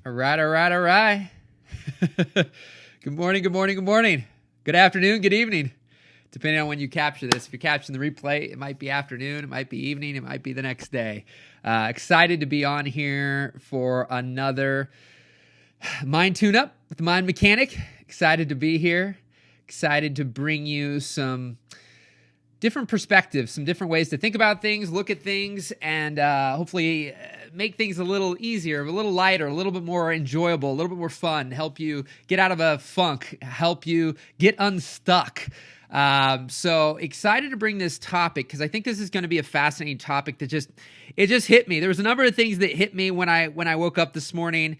All right, all right, all right. Good morning, good morning, good morning. Good afternoon, good evening. Depending on when you capture this. If you're capturing the replay, it might be afternoon, it might be evening, it might be the next day. Excited to be on here for another Mind Tune-Up with the Mind Mechanic. Excited to be here. Excited to bring you some different perspectives, some different ways to think about things, look at things, and hopefully make things a little easier, a little lighter, a little bit more enjoyable, a little bit more fun, help you get out of a funk, help you get unstuck. So excited to bring this topic because I think this is going to be a fascinating topic that just hit me. There was a number of things that hit me when I woke up this morning.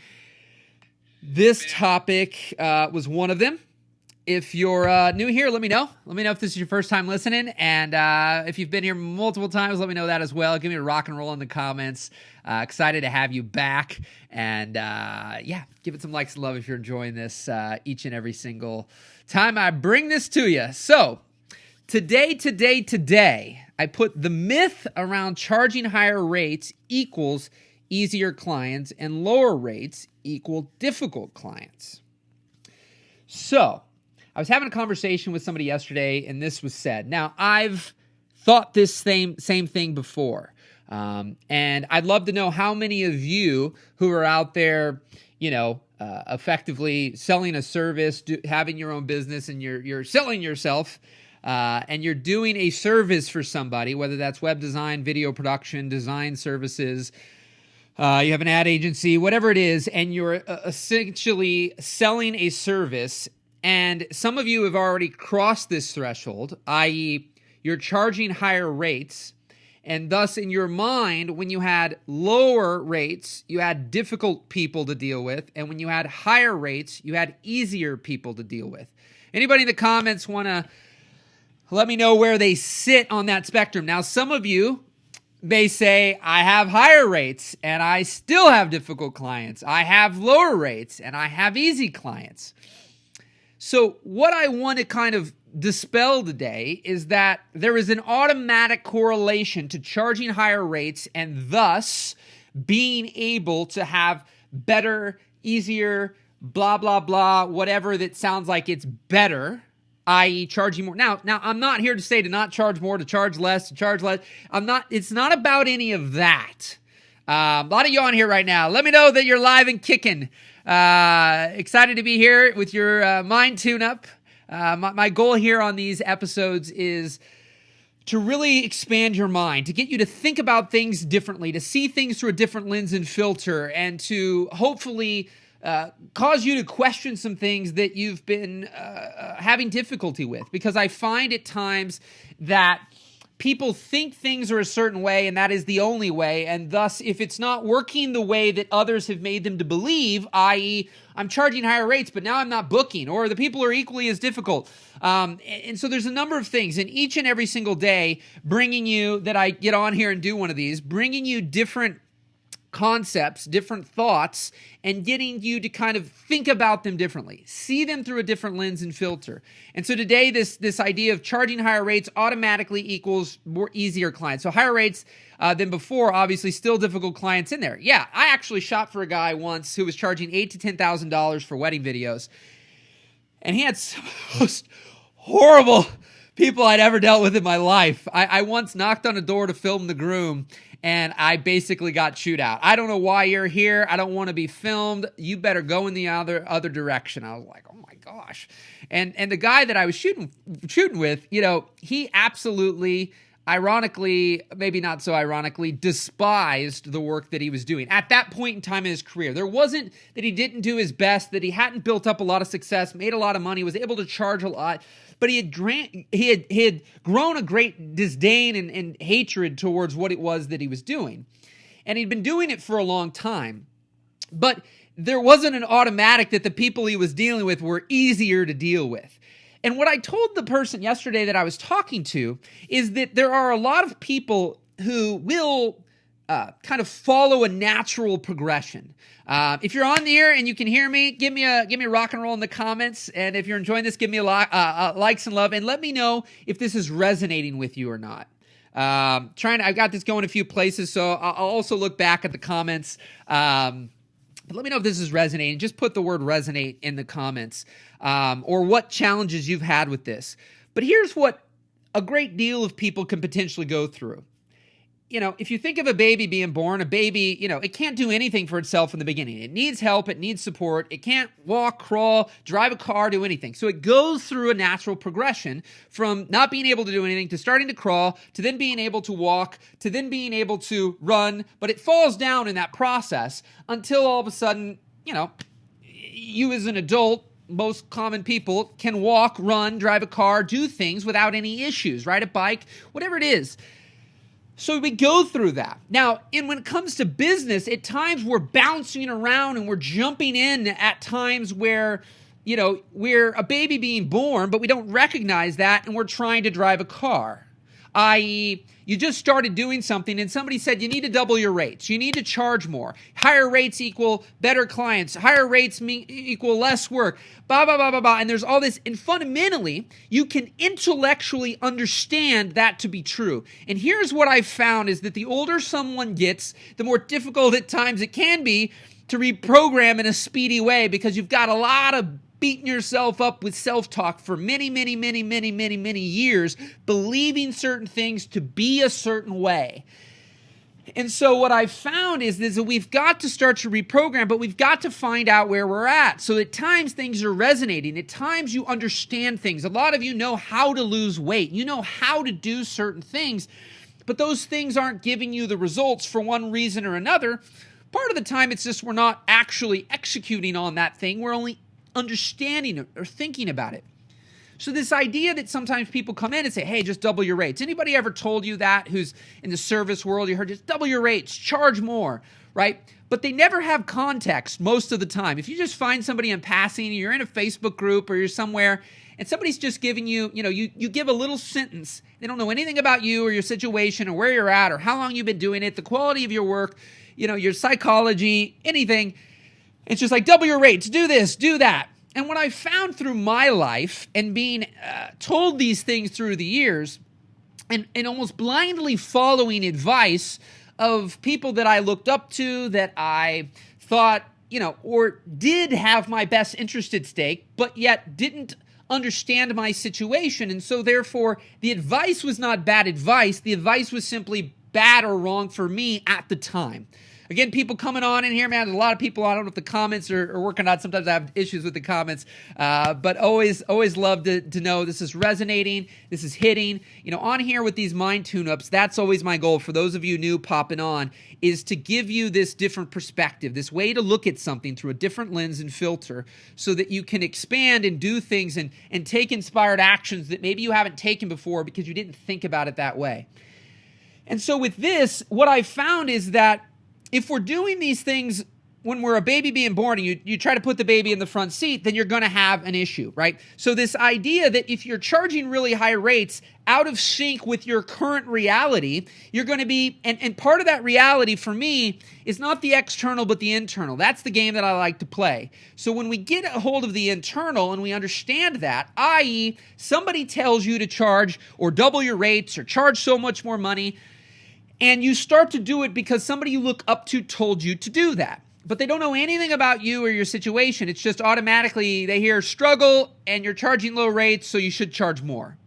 This topic was one of them. If you're new here, let me know. Let me know if this is your first time listening. And if you've been here multiple times, let me know that as well. Give me a rock and roll in the comments. Excited to have you back. And give it some likes and love if you're enjoying this each and every single time I bring this to you. So today, I put the myth around charging higher rates equals easier clients and lower rates equal difficult clients. So I was having a conversation with somebody yesterday, and this was said. Now, I've thought this same thing before, and I'd love to know how many of you who are out there, effectively selling a service, having your own business, and you're selling yourself, and you're doing a service for somebody, whether that's web design, video production, design services. You have an ad agency, whatever it is, and you're essentially selling a service. And some of you have already crossed this threshold, i.e., you're charging higher rates. And thus, in your mind, when you had lower rates, you had difficult people to deal with. And when you had higher rates, you had easier people to deal with. Anybody in the comments want to let me know where they sit on that spectrum? Now, some of you may say, I have higher rates and I still have difficult clients. I have lower rates and I have easy clients. So what I want to kind of dispel today is that there is an automatic correlation to charging higher rates and thus being able to have better, easier, blah, blah, blah, whatever that sounds like it's better, i.e. charging more. Now, I'm not here to say to not charge more, to charge less, it's not about any of that. A lot of you on here right now. Let me know that you're live and kicking. Excited to be here with your Mind Tune-Up. My goal here on these episodes is to really expand your mind, to get you to think about things differently, to see things through a different lens and filter, and to hopefully cause you to question some things that you've been having difficulty with. Because I find at times that people think things are a certain way and that is the only way, and thus if it's not working the way that others have made them to believe, i.e. I'm charging higher rates but now I'm not booking, or the people are equally as difficult. And so there's a number of things, and each and every single day bringing you, that I get on here and do one of these, bringing you different concepts, different thoughts, and getting you to kind of think about them differently, see them through a different lens and filter. And so today, this idea of charging higher rates automatically equals more easier clients. So higher rates than before, obviously still difficult clients in there. Yeah, I actually shot for a guy once who was charging $8,000 to $10,000 for wedding videos, and he had some of the most horrible people I'd ever dealt with in my life. I once knocked on a door to film the groom, and I basically got chewed out. I don't know why you're here. I don't want to be filmed. You better go in the other direction. I was like, oh my gosh. And the guy that I was shooting with, he absolutely, ironically, maybe not so ironically, despised the work that he was doing at that point in time in his career. There wasn't that he didn't do his best, that he hadn't built up a lot of success, made a lot of money, was able to charge a lot, but he had grown a great disdain and hatred towards what it was that he was doing. And he'd been doing it for a long time. But there wasn't an automatic that the people he was dealing with were easier to deal with. And what I told the person yesterday that I was talking to is that there are a lot of people who will kind of follow a natural progression. If you're on the air and you can hear me, give me a rock and roll in the comments. And if you're enjoying this, give me a likes and love, and let me know if this is resonating with you or not. I've got this going a few places, so I'll also look back at the comments. But let me know if this is resonating. Just put the word resonate in the comments, or what challenges you've had with this. But here's what a great deal of people can potentially go through. If you think of a baby being born, a baby, it can't do anything for itself in the beginning. It needs help. It needs support. It can't walk, crawl, drive a car, do anything. So it goes through a natural progression from not being able to do anything to starting to crawl to then being able to walk to then being able to run. But it falls down in that process until all of a sudden, you as an adult, most common people can walk, run, drive a car, do things without any issues, ride a bike, whatever it is. So we go through that. Now, when it comes to business, at times we're bouncing around and we're jumping in at times where, we're a baby being born, but we don't recognize that and we're trying to drive a car. I.e., you just started doing something and somebody said you need to double your rates. You need to charge more. Higher rates equal better clients. Higher rates equal less work. Blah, blah, blah, blah, blah. And there's all this. And fundamentally, you can intellectually understand that to be true. And here's what I've found is that the older someone gets, the more difficult at times it can be to reprogram in a speedy way because you've got a lot of beating yourself up with self-talk for many, many, many, many, many, many years, believing certain things to be a certain way. And so what I've found is that we've got to start to reprogram, but we've got to find out where we're at. So at times things are resonating. At times you understand things. A lot of you know how to lose weight. You know how to do certain things, but those things aren't giving you the results for one reason or another. Part of the time it's just we're not actually executing on that thing. We're only understanding it or thinking about it. So this idea that sometimes people come in and say, hey, just double your rates. Anybody ever told you that who's in the service world? You heard just double your rates, charge more, right? But they never have context most of the time. If you just find somebody in passing, you're in a Facebook group or you're somewhere and somebody's just giving you, you give a little sentence. They don't know anything about you or your situation or where you're at or how long you've been doing it, the quality of your work, your psychology, anything. It's just like, double your rates, do this, do that. And what I found through my life and being told these things through the years and almost blindly following advice of people that I looked up to, that I thought, or did have my best interest at stake, but yet didn't understand my situation. And so therefore, the advice was not bad advice. The advice was simply bad or wrong for me at the time. Again, people coming on in here, man, there's a lot of people, I don't know if the comments are working out. Sometimes I have issues with the comments, but always love to know this is resonating, this is hitting. On here with these mind tune-ups, that's always my goal for those of you new popping on, is to give you this different perspective, this way to look at something through a different lens and filter so that you can expand and do things and take inspired actions that maybe you haven't taken before because you didn't think about it that way. And so with this, what I found is that if we're doing these things when we're a baby being born and you try to put the baby in the front seat, then you're going to have an issue, right? So this idea that if you're charging really high rates out of sync with your current reality, you're going to be, and part of that reality for me is not the external, but the internal. That's the game that I like to play. So when we get a hold of the internal and we understand that, i.e. somebody tells you to charge or double your rates or charge so much more money, and you start to do it because somebody you look up to told you to do that. But they don't know anything about you or your situation. It's just automatically they hear struggle and you're charging low rates, so you should charge more.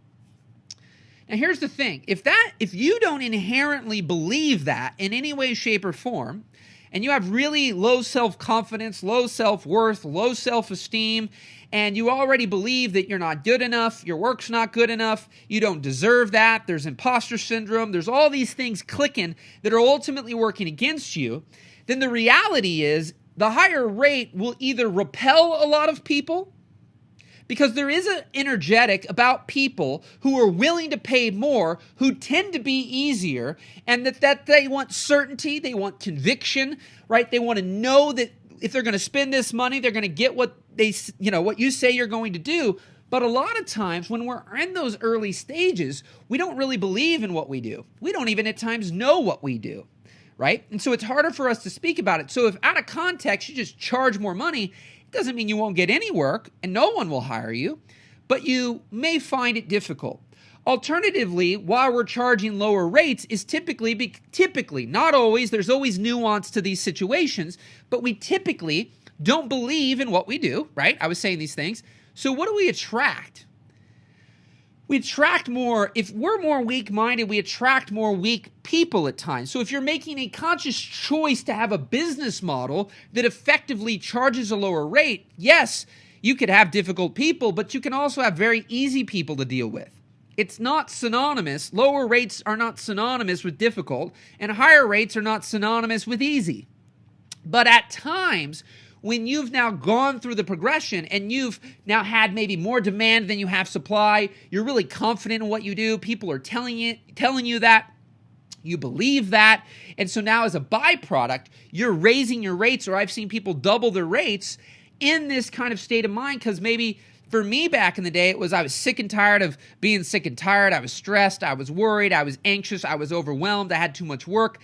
Now here's the thing. If you don't inherently believe that in any way, shape, or form, and you have really low self-confidence, low self-worth, low self-esteem, and you already believe that you're not good enough, your work's not good enough, you don't deserve that, there's imposter syndrome, there's all these things clicking that are ultimately working against you, then the reality is the higher rate will either repel a lot of people, because there is an energetic about people who are willing to pay more, who tend to be easier, and that they want certainty, they want conviction, right? They want to know that if they're going to spend this money, they're going to get what what you say you're going to do. But a lot of times when we're in those early stages, we don't really believe in what we do. We don't even at times know what we do, right? And so it's harder for us to speak about it. So if out of context, you just charge more money, it doesn't mean you won't get any work and no one will hire you, but you may find it difficult. Alternatively, why we're charging lower rates is typically, not always, there's always nuance to these situations, but we typically don't believe in what we do, right? I was saying these things. So what do we attract? We attract more, if we're more weak-minded, we attract more weak people at times. So if you're making a conscious choice to have a business model that effectively charges a lower rate, yes, you could have difficult people, but you can also have very easy people to deal with. It's not synonymous. Lower rates are not synonymous with difficult, and higher rates are not synonymous with easy. But at times, when you've now gone through the progression and you've now had maybe more demand than you have supply, you're really confident in what you do, people are telling you that, you believe that, and so now as a byproduct, you're raising your rates, or I've seen people double their rates in this kind of state of mind, because maybe for me back in the day, it was I was sick and tired of being sick and tired, I was stressed, I was worried, I was anxious, I was overwhelmed, I had too much work.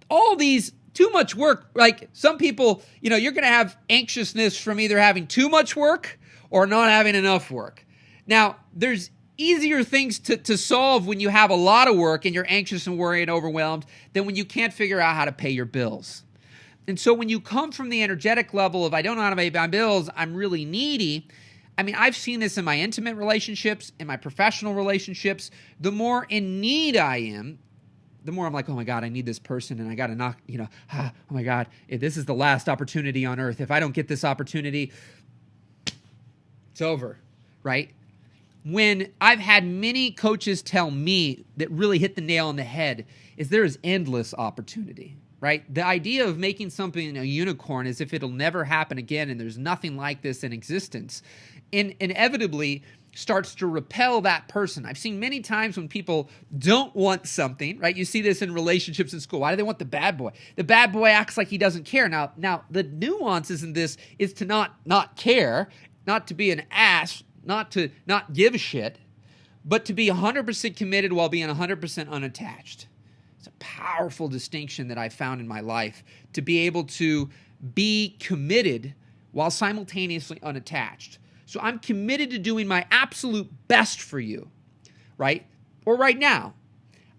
All these too much work, like some people, you're going to have anxiousness from either having too much work or not having enough work. Now, there's easier things to solve when you have a lot of work and you're anxious and worried and overwhelmed than when you can't figure out how to pay your bills. And so when you come from the energetic level of I don't know how to pay my bills, I'm really needy. I mean, I've seen this in my intimate relationships, in my professional relationships. The more in need I am, the more I'm like, oh my God, I need this person and I got to knock, oh my God, this is the last opportunity on earth. If I don't get this opportunity, it's over, right? When I've had many coaches tell me that really hit the nail on the head is there is endless opportunity, right? The idea of making something a unicorn as if it'll never happen again and there's nothing like this in existence inevitably starts to repel that person. I've seen many times when people don't want something, right? You see this in relationships in school. Why do they want the bad boy? The bad boy acts like he doesn't care. Now the nuances in this is to not care, not to be an ass, not to not give a shit, but to be 100% committed while being 100% unattached. It's a powerful distinction that I found in my life, to be able to be committed while simultaneously unattached. So I'm committed to doing my absolute best for you, right? Or right now,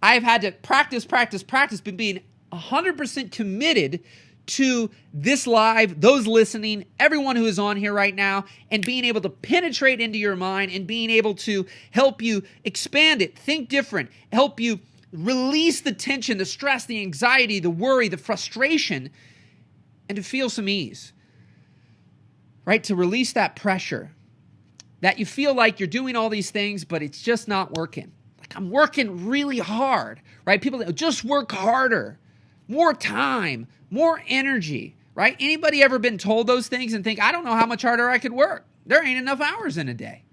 I've had to practice, but being 100% committed to this live, those listening, everyone who is on here right now, and being able to penetrate into your mind and being able to help you expand it, think different, help you release the tension, the stress, the anxiety, the worry, the frustration, and to feel some ease, right? To release that pressure. That you feel like you're doing all these things, but it's just not working. Like I'm working really hard, right? People just work harder, more time, more energy, right? Anybody ever been told those things and think, I don't know how much harder I could work. There ain't enough hours in a day,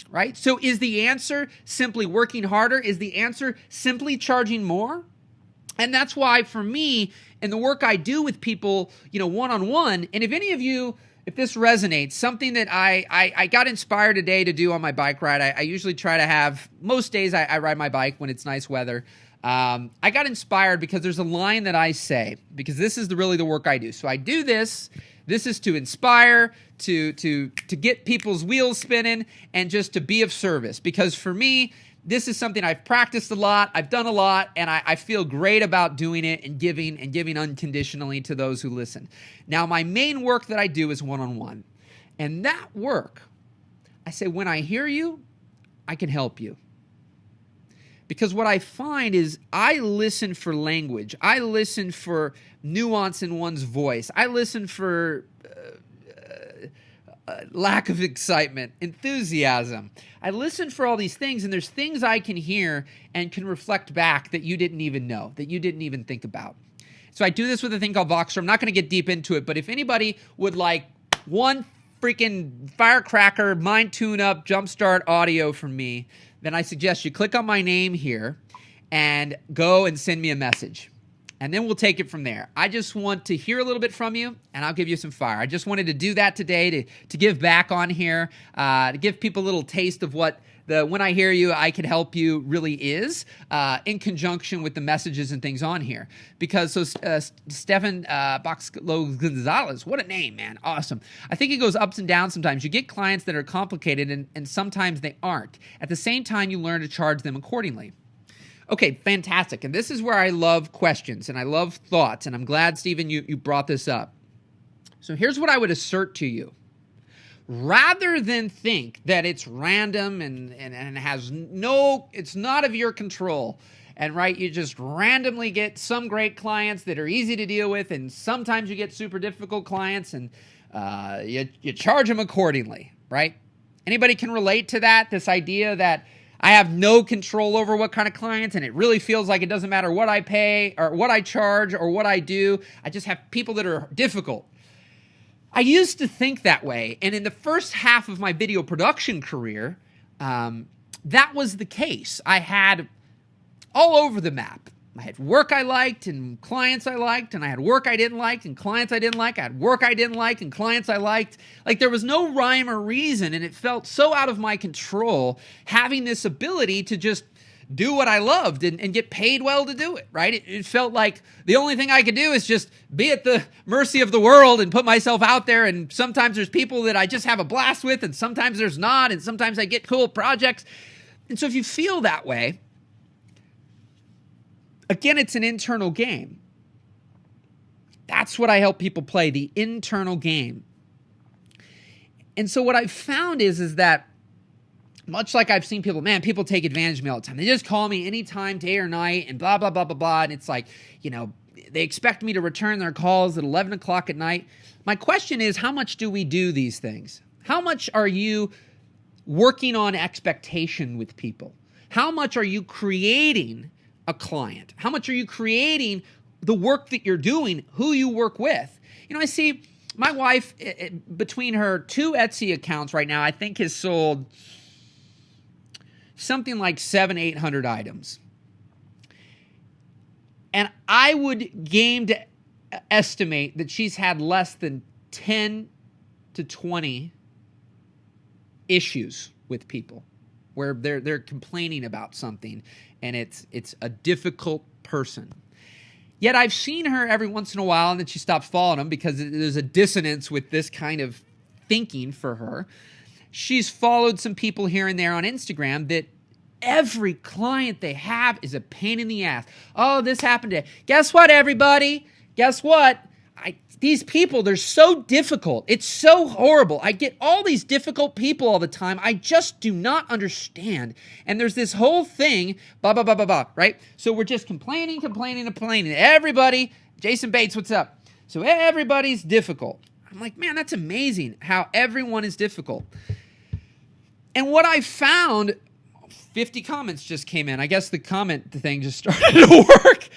right? So is the answer simply working harder? Is the answer simply charging more? And that's why for me, in the work I do with people, one-on-one, and if any of you, if this resonates, something that I got inspired today to do on my bike ride, I usually try to have, most days I ride my bike when it's nice weather. I got inspired because there's a line that I say, because this is really the work I do. So I do this. This is to inspire, to get people's wheels spinning, and just to be of service. Because for me, this is something I've practiced a lot, I've done a lot, and I feel great about doing it and giving unconditionally to those who listen. Now, my main work that I do is one-on-one. And that work, I say, when I hear you, I can help you. Because what I find is I listen for language. I listen for nuance in one's voice. I listen for lack of excitement, enthusiasm. I listen for all these things, and there's things I can hear and can reflect back that you didn't even know, that you didn't even think about. So I do this with a thing called Voxer. I'm not going to get deep into it, but if anybody would like one freaking firecracker, mind tune-up, jumpstart audio from me, then I suggest you click on my name here and go and send me a message. And then we'll take it from there. I just want to hear a little bit from you, and I'll give you some fire. I just wanted to do that today to give back on here, to give people a little taste of what the when I hear you, I can help you really is in conjunction with the messages and things on here. Because Stefan Boxlo Gonzalez, what a name, man. Awesome. I think it goes ups and downs sometimes. You get clients that are complicated and sometimes they aren't. At the same time, you learn to charge them accordingly. Okay, fantastic. And this is where I love questions and I love thoughts. And I'm glad, Stephen, you brought this up. So here's what I would assert to you. Rather than think that it's random and has it's not of your control, and right, you just randomly get some great clients that are easy to deal with, and sometimes you get super difficult clients, and you charge them accordingly, right? Anybody can relate to that, this idea that I have no control over what kind of clients, and it really feels like it doesn't matter what I pay or what I charge or what I do. I just have people that are difficult. I used to think that way, and in the first half of my video production career, that was the case. I had all over the map. I had work I liked and clients I liked, and I had work I didn't like and clients I didn't like. I had work I didn't like and clients I liked. Like there was no rhyme or reason, and it felt so out of my control having this ability to just do what I loved and get paid well to do it, right? It felt like the only thing I could do is just be at the mercy of the world and put myself out there. And sometimes there's people that I just have a blast with, and sometimes there's not, and sometimes I get cool projects. And so if you feel that way, again, it's an internal game. That's what I help people play, the internal game. And so what I've found is that much like I've seen people take advantage of me all the time. They just call me anytime, day or night, and blah, blah, blah, blah, blah. And it's like, they expect me to return their calls at 11 o'clock at night. My question is, how much do we do these things? How much are you working on expectation with people? How much are you creating a client? How much are you creating the work that you're doing, who you work with? I see my wife, between her 2 Etsy accounts right now, I think has sold something like 700-800 items. And I would game to estimate that she's had less than 10 to 20 issues with people where they're complaining about something and it's a difficult person. Yet I've seen her every once in a while and then she stops following them because there's a dissonance with this kind of thinking for her. She's followed some people here and there on Instagram that every client they have is a pain in the ass. Oh, this happened to... Guess what, everybody? Guess what? These people, they're so difficult. It's so horrible. I get all these difficult people all the time. I just do not understand. And there's this whole thing, blah, blah, blah, blah, blah, right? So we're just complaining. Everybody, Jason Bates, what's up? So everybody's difficult. I'm like, man, that's amazing how everyone is difficult. And what I found, 50 comments just came in. I guess the comment thing just started to work.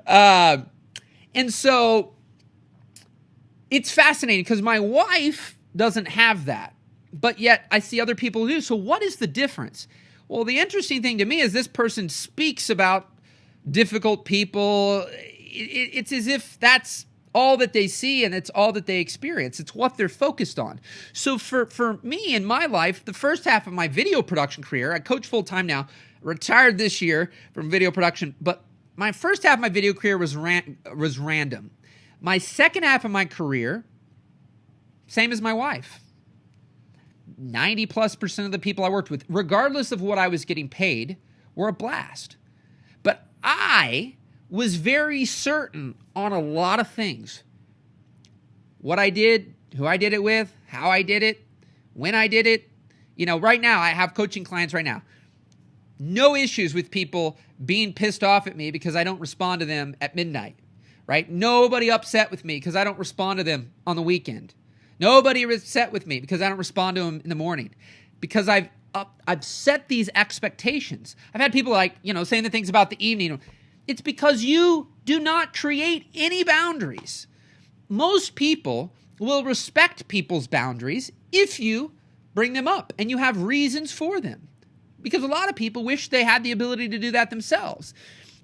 And so it's fascinating because my wife doesn't have that, but yet I see other people do. So what is the difference? Well, the interesting thing to me is this person speaks about difficult people. It's as if that's all that they see and it's all that they experience. It's what they're focused on. So for me in my life, the first half of my video production career, I coach full time now, retired this year from video production, but my first half of my video career was random. My second half of my career, same as my wife. 90+% of the people I worked with, regardless of what I was getting paid, were a blast. But I was very certain on a lot of things. What I did, who I did it with, how I did it, when I did it. Right now, I have coaching clients right now. No issues with people being pissed off at me because I don't respond to them at midnight, right? Nobody upset with me because I don't respond to them on the weekend. Nobody upset with me because I don't respond to them in the morning. Because I've set these expectations. I've had people saying the things about the evening. It's because you do not create any boundaries. Most people will respect people's boundaries if you bring them up and you have reasons for them. Because a lot of people wish they had the ability to do that themselves.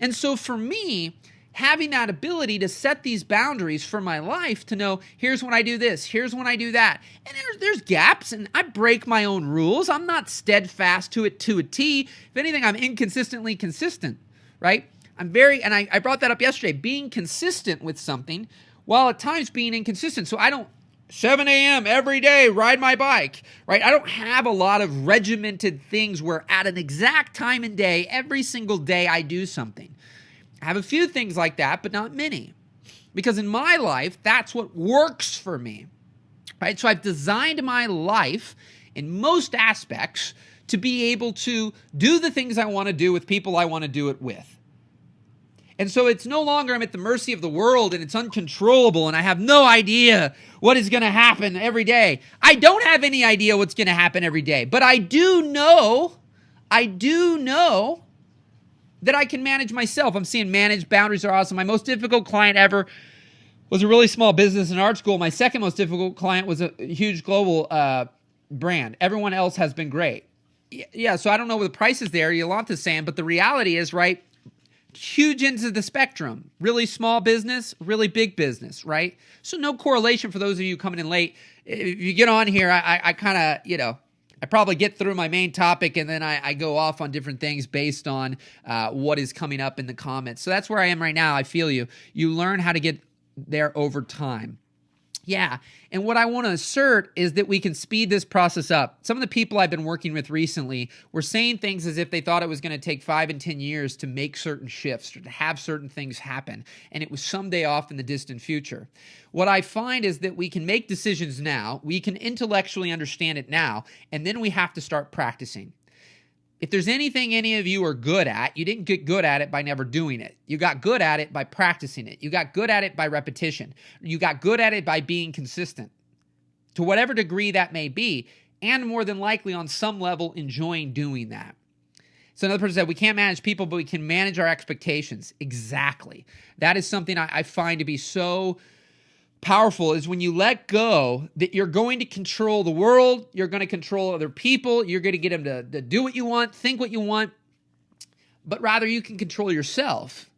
And so for me, having that ability to set these boundaries for my life to know, here's when I do this, here's when I do that. And there's gaps, and I break my own rules. I'm not steadfast to it to a T. If anything, I'm inconsistently consistent, right? I brought that up yesterday, being consistent with something while at times being inconsistent. So I don't 7 a.m. every day, ride my bike, right? I don't have a lot of regimented things where at an exact time and day, every single day I do something. I have a few things like that, but not many. Because in my life, that's what works for me, right? So I've designed my life in most aspects to be able to do the things I want to do with people I want to do it with. And so it's no longer I'm at the mercy of the world and it's uncontrollable and I have no idea what is going to happen every day. I don't have any idea what's going to happen every day, but I do know that I can manage myself. I'm seeing managed boundaries are awesome. My most difficult client ever was a really small business in art school. My second most difficult client was a huge global brand. Everyone else has been great. Yeah, so I don't know what the price is there. Yolanta's saying, but the reality is, right, huge ends of the spectrum. Really small business, really big business, right? So no correlation for those of you coming in late. If you get on here, I kind of, I probably get through my main topic and then I go off on different things based on what is coming up in the comments. So that's where I am right now. I feel you. You learn how to get there over time. Yeah, and what I want to assert is that we can speed this process up. Some of the people I've been working with recently were saying things as if they thought it was going to take 5 and 10 years to make certain shifts or to have certain things happen, and it was someday off in the distant future. What I find is that we can make decisions now, we can intellectually understand it now, and then we have to start practicing. If there's anything any of you are good at, you didn't get good at it by never doing it. You got good at it by practicing it. You got good at it by repetition. You got good at it by being consistent, to whatever degree that may be, and more than likely on some level enjoying doing that. So another person said, we can't manage people, but we can manage our expectations. Exactly. That is something I find to be so powerful, is when you let go that you're going to control the world, you're going to control other people, you're going to get them to do what you want, think what you want, but rather you can control yourself.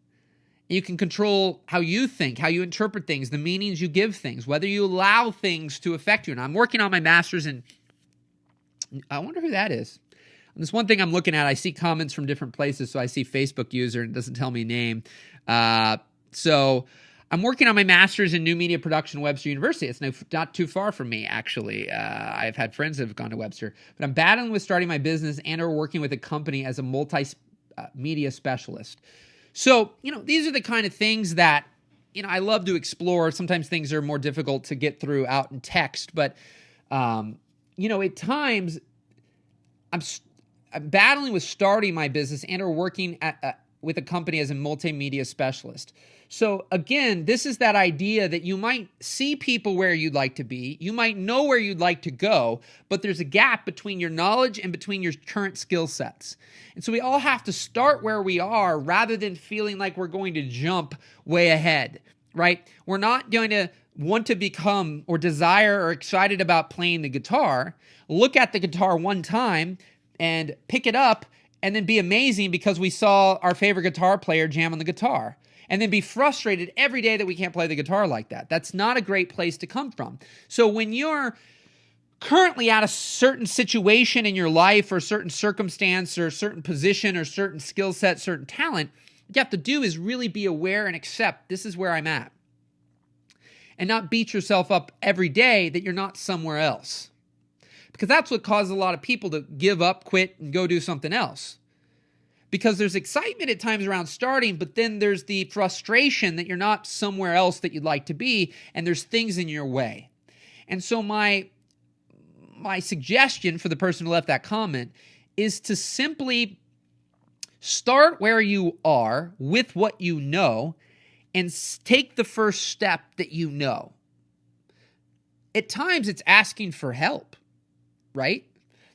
You can control how you think, how you interpret things, the meanings you give things, whether you allow things to affect you. And I'm working on my master's in, I wonder who that is. And this one thing I'm looking at, I see comments from different places, so I see Facebook user and it doesn't tell me name. So I'm working on my master's in new media production at Webster University. It's not too far from me, actually. I've had friends that have gone to Webster. But I'm battling with starting my business and or working with a company as a multimedia specialist. So, these are the kind of things that, I love to explore. Sometimes things are more difficult to get through out in text. But, at times, I'm battling with starting my business and or working with a company as a multimedia specialist. So again, this is that idea that you might see people where you'd like to be, you might know where you'd like to go, but there's a gap between your knowledge and between your current skill sets. And so we all have to start where we are rather than feeling like we're going to jump way ahead, right? We're not going to want to become or desire or excited about playing the guitar, look at the guitar one time and pick it up and then be amazing because we saw our favorite guitar player jam on the guitar. And then be frustrated every day that we can't play the guitar like that. That's not a great place to come from. So when you're currently at a certain situation in your life or certain circumstance or certain position or certain skill set, certain talent, what you have to do is really be aware and accept this is where I'm at. And not beat yourself up every day that you're not somewhere else. Because that's what causes a lot of people to give up, quit, and go do something else. Because there's excitement at times around starting, but then there's the frustration that you're not somewhere else that you'd like to be, and there's things in your way. And so my suggestion for the person who left that comment is to simply start where you are with what you know and take the first step that you know. At times, it's asking for help, right?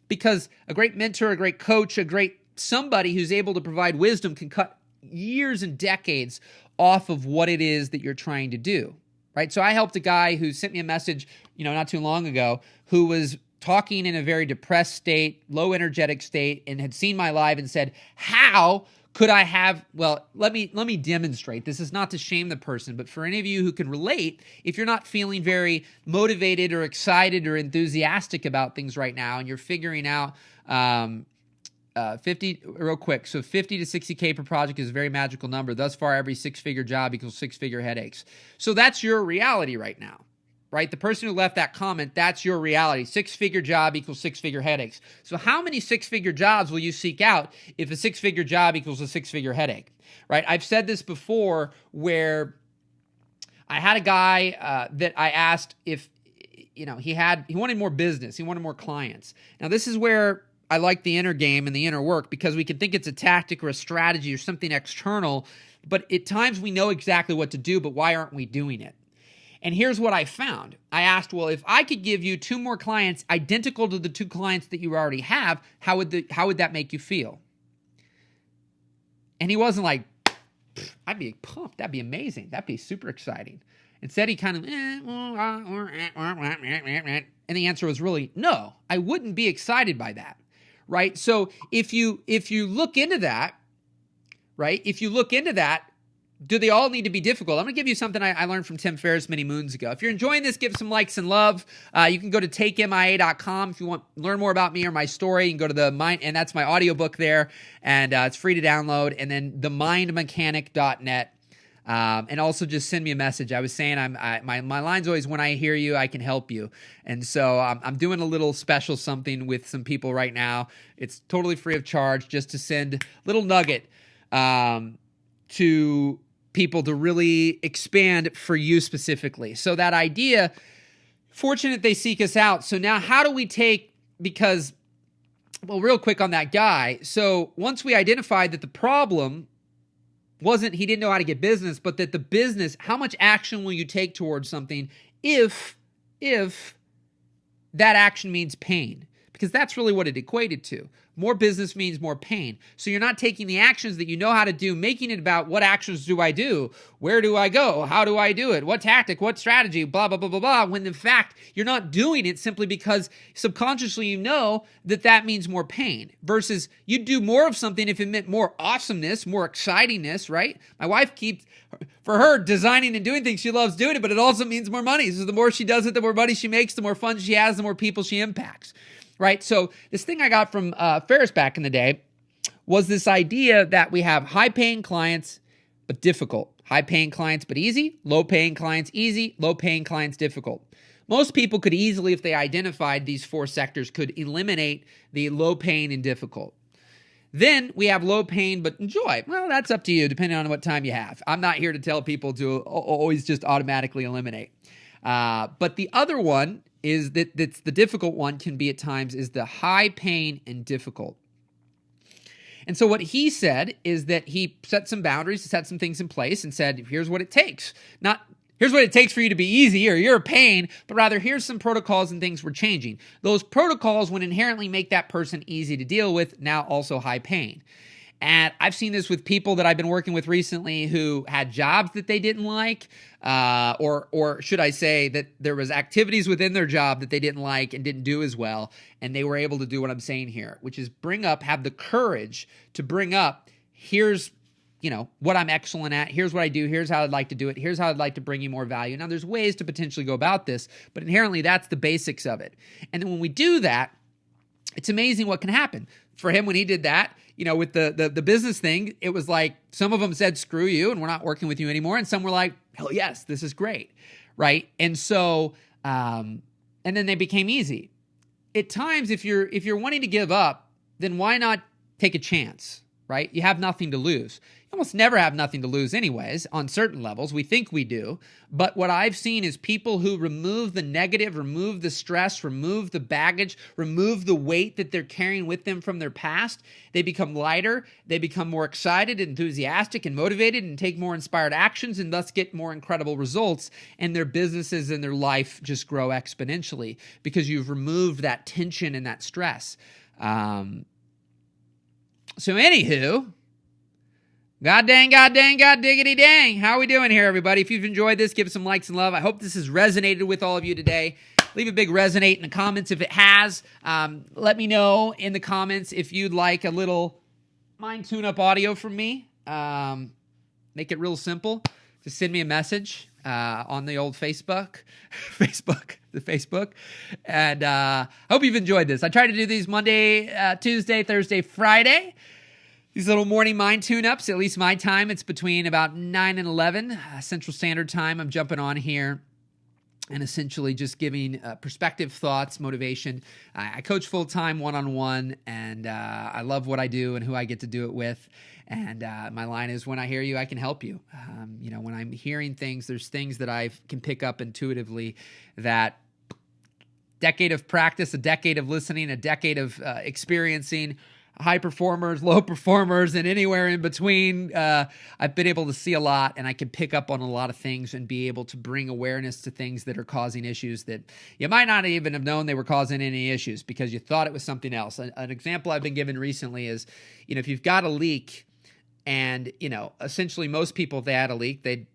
Because a great mentor, a great coach, a great somebody who's able to provide wisdom can cut years and decades off of what it is that you're trying to do, right? So I helped a guy who sent me a message, not too long ago, who was talking in a very depressed state, low energetic state, and had seen my live and said, how Could I have, well, let me demonstrate. This is not to shame the person, but for any of you who can relate, if you're not feeling very motivated or excited or enthusiastic about things right now, and you're figuring out 50, real quick. So 50 to 60K per project is a very magical number. Thus far, every six-figure job equals six-figure headaches. So that's your reality right now, right? The person who left that comment, that's your reality. Six-figure job equals six-figure headaches. So how many six-figure jobs will you seek out if a six-figure job equals a six-figure headache, right? I've said this before where I had a guy that I asked if, he wanted more business. He wanted more clients. Now, this is where I like the inner game and the inner work, because we can think it's a tactic or a strategy or something external, but at times we know exactly what to do, but why aren't we doing it? And here's what I found. I asked, well, if I could give you 2 more clients identical to the 2 clients that you already have, how would that make you feel? And he wasn't like, I'd be pumped. That'd be amazing. That'd be super exciting. Instead, he kind of, and the answer was really, no, I wouldn't be excited by that, right? So if you look into that, right, do they all need to be difficult? I'm going to give you something I learned from Tim Ferriss many moons ago. If you're enjoying this, give some likes and love. You can go to takemia.com if you want to learn more about me or my story. You can go to and that's my audiobook there, and it's free to download. And then themindmechanic.net. And also just send me a message. I was saying my line's always, when I hear you, I can help you. And so I'm doing a little special something with some people right now. It's totally free of charge, just to send a little nugget to people to really expand for you specifically. So that idea, fortunate they seek us out. So now how do we real quick on that guy. So once we identified that the problem wasn't he didn't know how to get business, but that the business, how much action will you take towards something if that action means pain? Because that's really what it equated to. More business means more pain. So you're not taking the actions that you know how to do, making it about what actions do I do? Where do I go? How do I do it? What tactic? What strategy? Blah, blah, blah, blah, blah. When in fact, you're not doing it simply because subconsciously you know that means more pain. Versus you'd do more of something if it meant more awesomeness, more excitingness, right? My wife keeps, for her, designing and doing things, she loves doing it, but it also means more money. So the more she does it, the more money she makes, the more fun she has, the more people she impacts. Right? So this thing I got from Ferriss back in the day was this idea that we have high-paying clients, but difficult. High-paying clients, but easy. Low-paying clients, easy. Low-paying clients, difficult. Most people could easily, if they identified these 4 sectors, could eliminate the low-paying and difficult. Then we have low-paying, but enjoy. Well, that's up to you, depending on what time you have. I'm not here to tell people to always just automatically eliminate. But the other one is that's the difficult one can be at times is the high pain and difficult. And so what he said is that he set some boundaries, set some things in place and said, here's what it takes. Not here's what it takes for you to be easy or you're a pain, but rather here's some protocols and things we're changing. Those protocols would inherently make that person easy to deal with, now also high pain. And I've seen this with people that I've been working with recently who had jobs that they didn't like, or should I say that there was activities within their job that they didn't like and didn't do as well, and they were able to do what I'm saying here, which is have the courage to bring up, here's what I'm excellent at, here's what I do, here's how I'd like to do it, here's how I'd like to bring you more value. Now, there's ways to potentially go about this, but inherently that's the basics of it. And then when we do that, it's amazing what can happen. For him, when he did that, with the business thing, it was like some of them said, screw you, and we're not working with you anymore. And some were like, hell yes, this is great, right? And so, and then they became easy. At times, if you're wanting to give up, then why not take a chance, right? You have nothing to lose. You almost never have nothing to lose anyways, on certain levels. We think we do. But what I've seen is people who remove the negative, remove the stress, remove the baggage, remove the weight that they're carrying with them from their past, they become lighter, they become more excited, enthusiastic, and motivated, and take more inspired actions, and thus get more incredible results, and their businesses and their life just grow exponentially because you've removed that tension and that stress. So anywho, God dang, God diggity dang. How are we doing here, everybody? If you've enjoyed this, give us some likes and love. I hope this has resonated with all of you today. Leave a big resonate in the comments if it has. Let me know in the comments if you'd like a little mind tune-up audio from me. Make it real simple. Just send me a message on the old Facebook. And I hope you've enjoyed this. I try to do these Monday, Tuesday, Thursday, Friday. These little morning mind tune-ups, at least my time, it's between about 9 and 11 Central Standard Time. I'm jumping on here and essentially just giving perspective, thoughts, motivation. I coach full-time, one-on-one, and I love what I do and who I get to do it with. And my line is, when I hear you, I can help you. When I'm hearing things, there's things that I can pick up intuitively that decade of practice, a decade of listening, a decade of experiencing high performers, low performers, and anywhere in between. I've been able to see a lot, and I can pick up on a lot of things and be able to bring awareness to things that are causing issues that you might not even have known they were causing any issues because you thought it was something else. An example I've been given recently is, if you've got a leak and, essentially most people, if they had a leak, they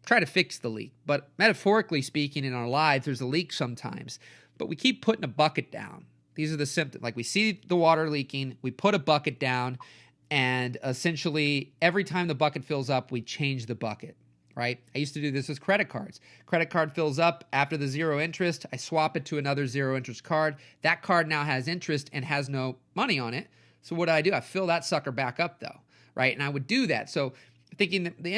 try to fix the leak. But metaphorically speaking, in our lives, there's a leak sometimes, but we keep putting a bucket down. These are the symptoms. Like, we see the water leaking, we put a bucket down, and essentially every time the bucket fills up, we change the bucket, right? I used to do this with credit cards. Credit card fills up after the zero interest. I swap it to another zero interest card. That card now has interest and has no money on it. So what do? I fill that sucker back up though, right? And I would do that. So thinking that the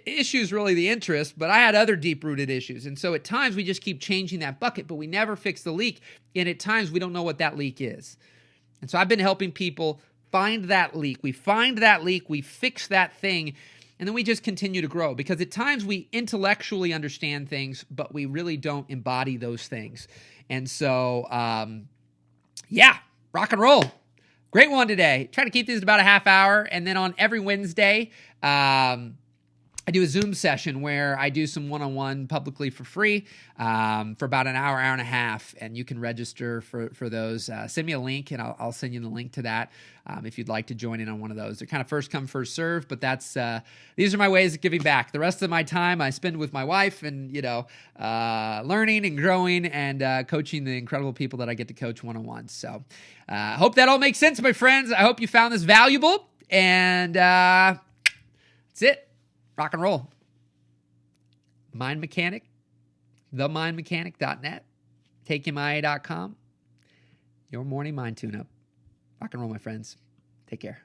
issue is really the interest, but I had other deep-rooted issues. And so at times we just keep changing that bucket, but we never fix the leak. And at times we don't know what that leak is. And so I've been helping people find that leak. We find that leak, we fix that thing, and then we just continue to grow. Because at times we intellectually understand things, but we really don't embody those things. And so, rock and roll. Great one today. Try to keep these about a half hour. And then on every Wednesday, I do a Zoom session where I do some one-on-one publicly for free for about an hour, hour and a half. And you can register for those. Send me a link, and I'll send you the link to that if you'd like to join in on one of those. They're kind of first come, first serve, but these are my ways of giving back. The rest of my time I spend with my wife and, learning and growing and coaching the incredible people that I get to coach one-on-one. So I hope that all makes sense, my friends. I hope you found this valuable. And that's it. Rock and roll. Mind Mechanic, themindmechanic.net, takemia.com. Your morning mind tune-up. Rock and roll, my friends. Take care.